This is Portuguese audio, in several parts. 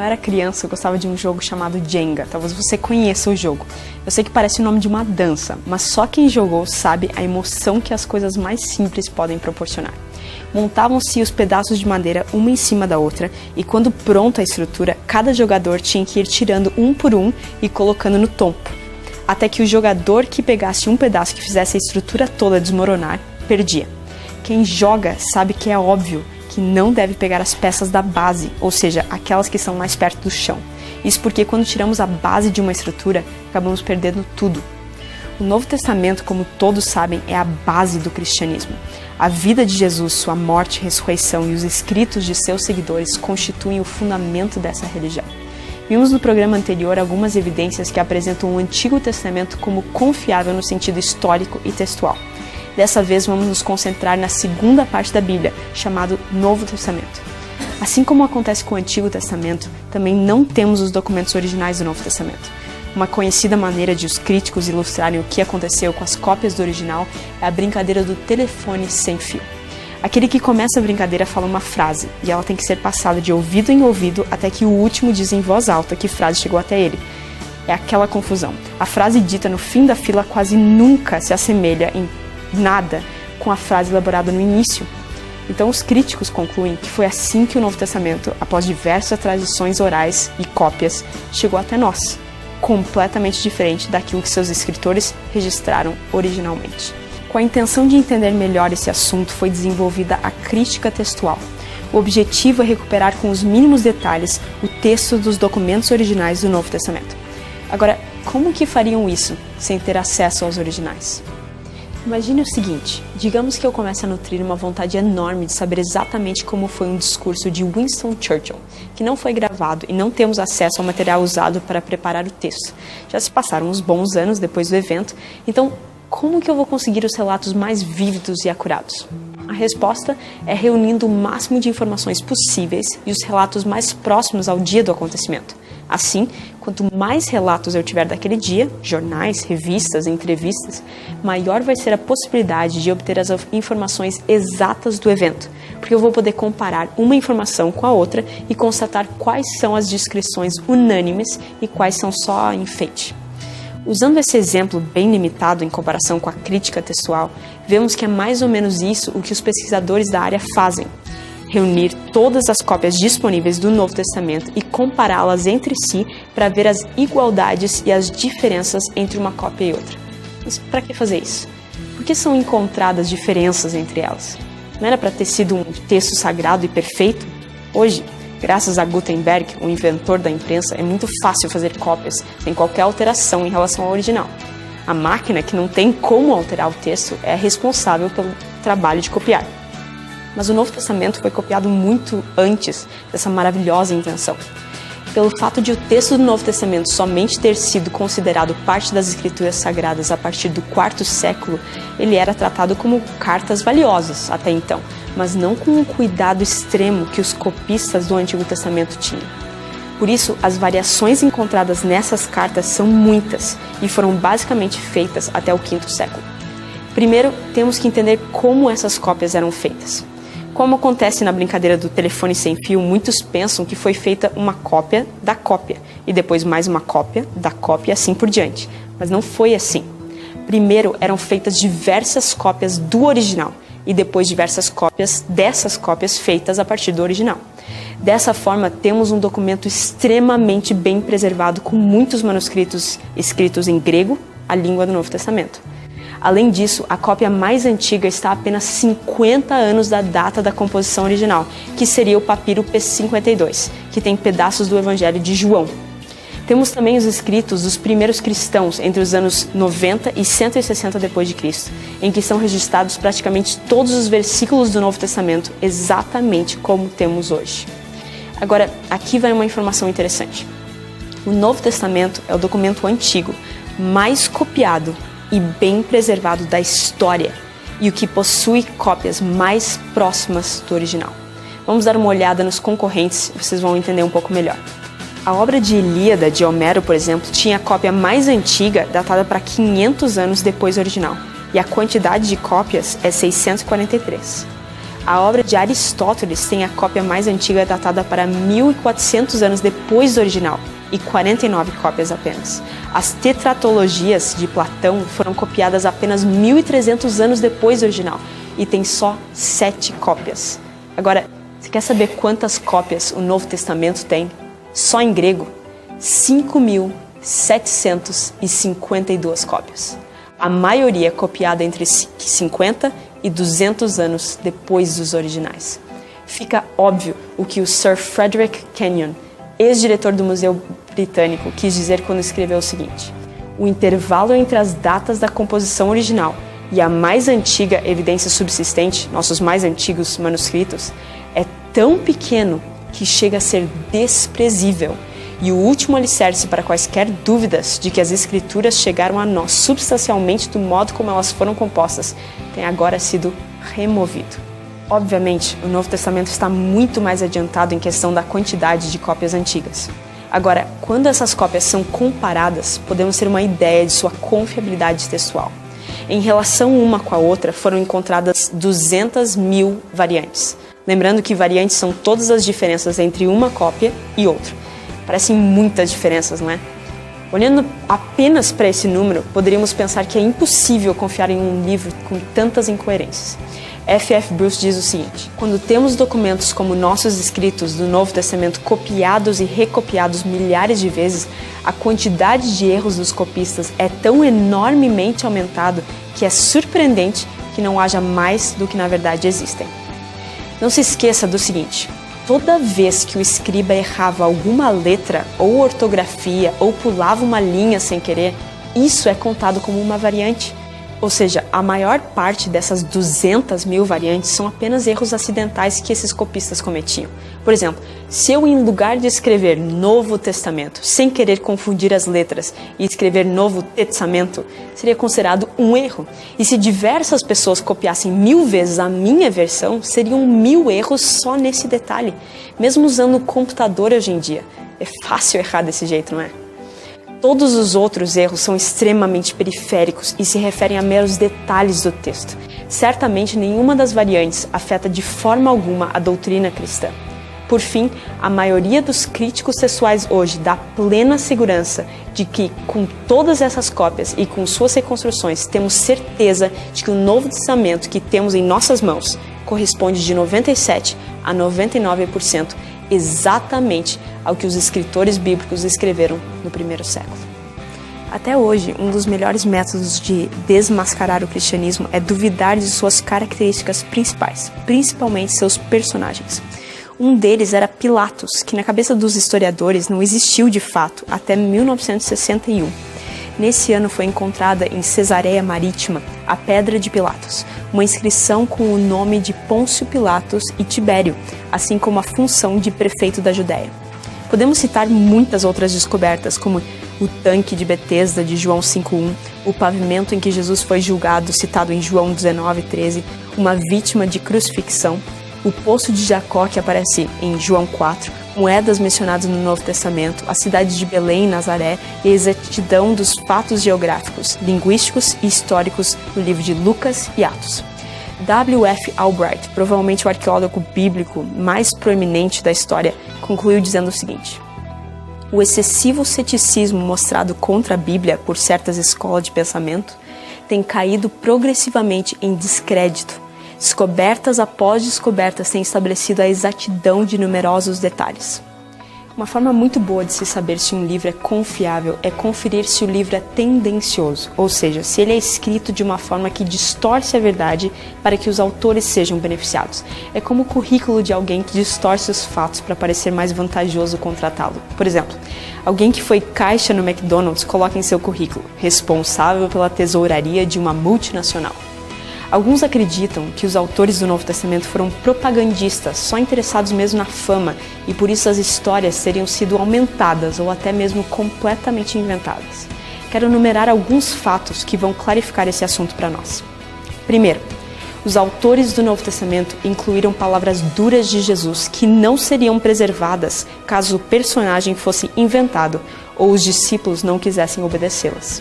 eu era criança, eu gostava de um jogo chamado Jenga. Talvez você conheça o jogo. Eu sei que parece o nome de uma dança, mas só quem jogou sabe a emoção que as coisas mais simples podem proporcionar. Montavam-se os pedaços de madeira uma em cima da outra e quando pronta a estrutura, cada jogador tinha que ir tirando um por um e colocando no tombo, até que o jogador que pegasse um pedaço que fizesse a estrutura toda desmoronar, perdia. Quem joga sabe que é óbvio que não deve pegar as peças da base, ou seja, aquelas que são mais perto do chão. Isso porque quando tiramos a base de uma estrutura, acabamos perdendo tudo. O Novo Testamento, como todos sabem, é a base do cristianismo. A vida de Jesus, sua morte, ressurreição e os escritos de seus seguidores constituem o fundamento dessa religião. Vimos no programa anterior algumas evidências que apresentam o Antigo Testamento como confiável no sentido histórico e textual. Dessa vez vamos nos concentrar na segunda parte da Bíblia, chamado Novo Testamento. Assim como acontece com o Antigo Testamento, também não temos os documentos originais do Novo Testamento. Uma conhecida maneira de os críticos ilustrarem o que aconteceu com as cópias do original é a brincadeira do telefone sem fio. Aquele que começa a brincadeira fala uma frase, e ela tem que ser passada de ouvido em ouvido até que o último diz em voz alta que frase chegou até ele. É aquela confusão. A frase dita no fim da fila quase nunca se assemelha em nada com a frase elaborada no início. Então os críticos concluem que foi assim que o Novo Testamento, após diversas tradições orais e cópias, chegou até nós, completamente diferente daquilo que seus escritores registraram originalmente. Com a intenção de entender melhor esse assunto, foi desenvolvida a crítica textual. O objetivo é recuperar com os mínimos detalhes o texto dos documentos originais do Novo Testamento. Agora, como que fariam isso sem ter acesso aos originais? Imagine o seguinte, digamos que eu comece a nutrir uma vontade enorme de saber exatamente como foi um discurso de Winston Churchill, que não foi gravado e não temos acesso ao material usado para preparar o texto. Já se passaram uns bons anos depois do evento, então como que eu vou conseguir os relatos mais vívidos e acurados? A resposta é reunindo o máximo de informações possíveis e os relatos mais próximos ao dia do acontecimento. Assim, quanto mais relatos eu tiver daquele dia, jornais, revistas, entrevistas, maior vai ser a possibilidade de obter as informações exatas do evento, porque eu vou poder comparar uma informação com a outra e constatar quais são as descrições unânimes e quais são só enfeite. Usando esse exemplo bem limitado em comparação com a crítica textual, vemos que é mais ou menos isso o que os pesquisadores da área fazem. Reunir todas as cópias disponíveis do Novo Testamento e compará-las entre si para ver as igualdades e as diferenças entre uma cópia e outra. Mas para que fazer isso? Por que são encontradas diferenças entre elas? Não era para ter sido um texto sagrado e perfeito? Hoje, graças a Gutenberg, o inventor da imprensa, é muito fácil fazer cópias sem qualquer alteração em relação ao original. A máquina, que não tem como alterar o texto, é responsável pelo trabalho de copiar. Mas o Novo Testamento foi copiado muito antes dessa maravilhosa invenção. Pelo fato de o texto do Novo Testamento somente ter sido considerado parte das Escrituras Sagradas a partir do IV século, ele era tratado como cartas valiosas até então, mas não com o cuidado extremo que os copistas do Antigo Testamento tinham. Por isso, as variações encontradas nessas cartas são muitas e foram basicamente feitas até o V século. Primeiro, temos que entender como essas cópias eram feitas. Como acontece na brincadeira do telefone sem fio, muitos pensam que foi feita uma cópia da cópia, e depois mais uma cópia da cópia e assim por diante. Mas não foi assim. Primeiro eram feitas diversas cópias do original, e depois diversas cópias dessas cópias feitas a partir do original. Dessa forma, temos um documento extremamente bem preservado com muitos manuscritos escritos em grego, a língua do Novo Testamento. Além disso, a cópia mais antiga está a apenas 50 anos da data da composição original, que seria o papiro P52, que tem pedaços do Evangelho de João. Temos também os escritos dos primeiros cristãos entre os anos 90 e 160 d.C., em que são registrados praticamente todos os versículos do Novo Testamento, exatamente como temos hoje. Agora, aqui vai uma informação interessante. O Novo Testamento é o documento antigo mais copiado e bem preservado da história e o que possui cópias mais próximas do original. Vamos dar uma olhada nos concorrentes e vocês vão entender um pouco melhor. A obra de Ilíada, de Homero, por exemplo, tinha a cópia mais antiga, datada para 500 anos depois do original, e a quantidade de cópias é 643. A obra de Aristóteles tem a cópia mais antiga datada para 1400 anos depois do original, e 49 cópias apenas. As tetratologias de Platão foram copiadas apenas 1300 anos depois do original, e tem só 7 cópias. Agora, você quer saber quantas cópias o Novo Testamento tem? Só em grego, 5.752 cópias. A maioria copiada entre 50 e 200 anos depois dos originais. Fica óbvio o que o Sir Frederick Kenyon, ex-diretor do Museu Britânico, quis dizer quando escreveu o seguinte: o intervalo entre as datas da composição original e a mais antiga evidência subsistente, nossos mais antigos manuscritos, é tão pequeno que chega a ser desprezível. E o último alicerce para quaisquer dúvidas de que as escrituras chegaram a nós substancialmente do modo como elas foram compostas tem agora sido removido. Obviamente, o Novo Testamento está muito mais adiantado em questão da quantidade de cópias antigas. Agora, quando essas cópias são comparadas, podemos ter uma ideia de sua confiabilidade textual. Em relação uma com a outra, foram encontradas 200.000 variantes. Lembrando que variantes são todas as diferenças entre uma cópia e outra. Parecem muitas diferenças, não é? Olhando apenas para esse número, poderíamos pensar que é impossível confiar em um livro com tantas incoerências. F.F. Bruce diz o seguinte: quando temos documentos como nossos escritos do Novo Testamento copiados e recopiados milhares de vezes, a quantidade de erros dos copistas é tão enormemente aumentada que é surpreendente que não haja mais do que na verdade existem. Não se esqueça do seguinte: toda vez que o escriba errava alguma letra ou ortografia ou pulava uma linha sem querer, isso é contado como uma variante. Ou seja, a maior parte dessas 200.000 variantes são apenas erros acidentais que esses copistas cometiam. Por exemplo, se eu, em lugar de escrever Novo Testamento, sem querer confundir as letras e escrever Novo Testamento, seria considerado um erro. E se diversas pessoas copiassem 1000 vezes a minha versão, seriam 1000 erros só nesse detalhe. Mesmo usando o computador hoje em dia, é fácil errar desse jeito, não é? Todos os outros erros são extremamente periféricos e se referem a meros detalhes do texto. Certamente nenhuma das variantes afeta de forma alguma a doutrina cristã. Por fim, a maioria dos críticos textuais hoje dá plena segurança de que, com todas essas cópias e com suas reconstruções, temos certeza de que o Novo Testamento que temos em nossas mãos corresponde de 97% a 99% exatamente ao que os escritores bíblicos escreveram no primeiro século. Até hoje, um dos melhores métodos de desmascarar o cristianismo é duvidar de suas características principais, principalmente seus personagens. Um deles era Pilatos, que na cabeça dos historiadores não existiu de fato até 1961. Nesse ano foi encontrada em Cesareia Marítima a Pedra de Pilatos, uma inscrição com o nome de Pôncio Pilatos e Tibério, assim como a função de prefeito da Judéia. Podemos citar muitas outras descobertas, como o tanque de Betesda de João 5:1, o pavimento em que Jesus foi julgado, citado em João 19:13, uma vítima de crucifixão, o poço de Jacó, que aparece em João 4, moedas mencionadas no Novo Testamento, a cidade de Belém e Nazaré e a exatidão dos fatos geográficos, linguísticos e históricos no livro de Lucas e Atos. W.F. Albright, provavelmente o arqueólogo bíblico mais proeminente da história, concluiu dizendo o seguinte: o excessivo ceticismo mostrado contra a Bíblia por certas escolas de pensamento tem caído progressivamente em descrédito. Descobertas após descobertas têm estabelecido a exatidão de numerosos detalhes. Uma forma muito boa de se saber se um livro é confiável é conferir se o livro é tendencioso, ou seja, se ele é escrito de uma forma que distorce a verdade para que os autores sejam beneficiados. É como o currículo de alguém que distorce os fatos para parecer mais vantajoso contratá-lo. Por exemplo, alguém que foi caixa no McDonald's coloca em seu currículo: responsável pela tesouraria de uma multinacional. Alguns acreditam que os autores do Novo Testamento foram propagandistas, só interessados mesmo na fama, e por isso as histórias teriam sido aumentadas ou até mesmo completamente inventadas. Quero enumerar alguns fatos que vão clarificar esse assunto para nós. Primeiro, os autores do Novo Testamento incluíram palavras duras de Jesus que não seriam preservadas caso o personagem fosse inventado ou os discípulos não quisessem obedecê-las.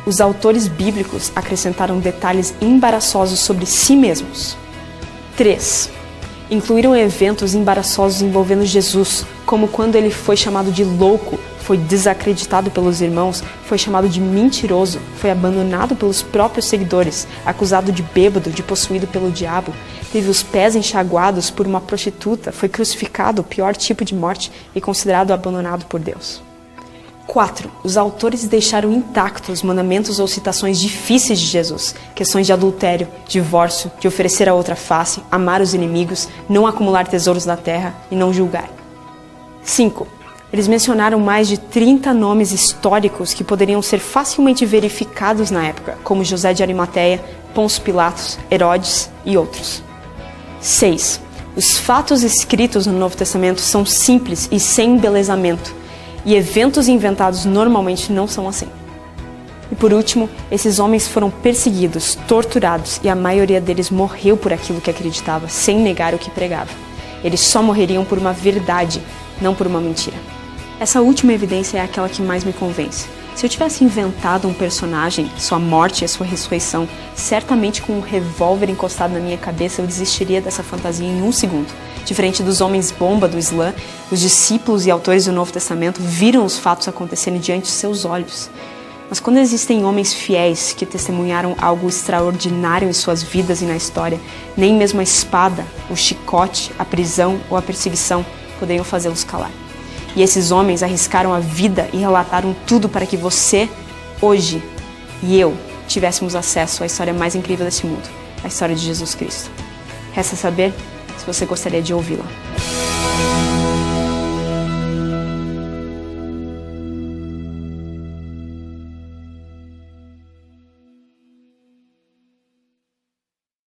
Os autores bíblicos acrescentaram detalhes embaraçosos sobre si mesmos. 3. Incluíram eventos embaraçosos envolvendo Jesus, como quando ele foi chamado de louco, foi desacreditado pelos irmãos, foi chamado de mentiroso, foi abandonado pelos próprios seguidores, acusado de bêbado, de possuído pelo diabo, teve os pés enxaguados por uma prostituta, foi crucificado, o pior tipo de morte, e considerado abandonado por Deus. 4. Os autores deixaram intactos os mandamentos ou citações difíceis de Jesus, questões de adultério, divórcio, de oferecer a outra face, amar os inimigos, não acumular tesouros na terra e não julgar. 5. Eles mencionaram mais de 30 nomes históricos que poderiam ser facilmente verificados na época, como José de Arimateia, Pôncio Pilatos, Herodes e outros. 6. Os fatos escritos no Novo Testamento são simples e sem embelezamento, e eventos inventados normalmente não são assim. E por último, esses homens foram perseguidos, torturados, e a maioria deles morreu por aquilo que acreditava, sem negar o que pregava. Eles só morreriam por uma verdade, não por uma mentira. Essa última evidência é aquela que mais me convence. Se eu tivesse inventado um personagem, sua morte e a sua ressurreição, certamente com um revólver encostado na minha cabeça eu desistiria dessa fantasia em 1 segundo. Diferente dos homens-bomba do Islã, os discípulos e autores do Novo Testamento viram os fatos acontecerem diante de seus olhos. Mas quando existem homens fiéis que testemunharam algo extraordinário em suas vidas e na história, nem mesmo a espada, o chicote, a prisão ou a perseguição poderiam fazê-los calar. E esses homens arriscaram a vida e relataram tudo para que você, hoje, e eu tivéssemos acesso à história mais incrível desse mundo, a história de Jesus Cristo. Resta saber se você gostaria de ouvi-la.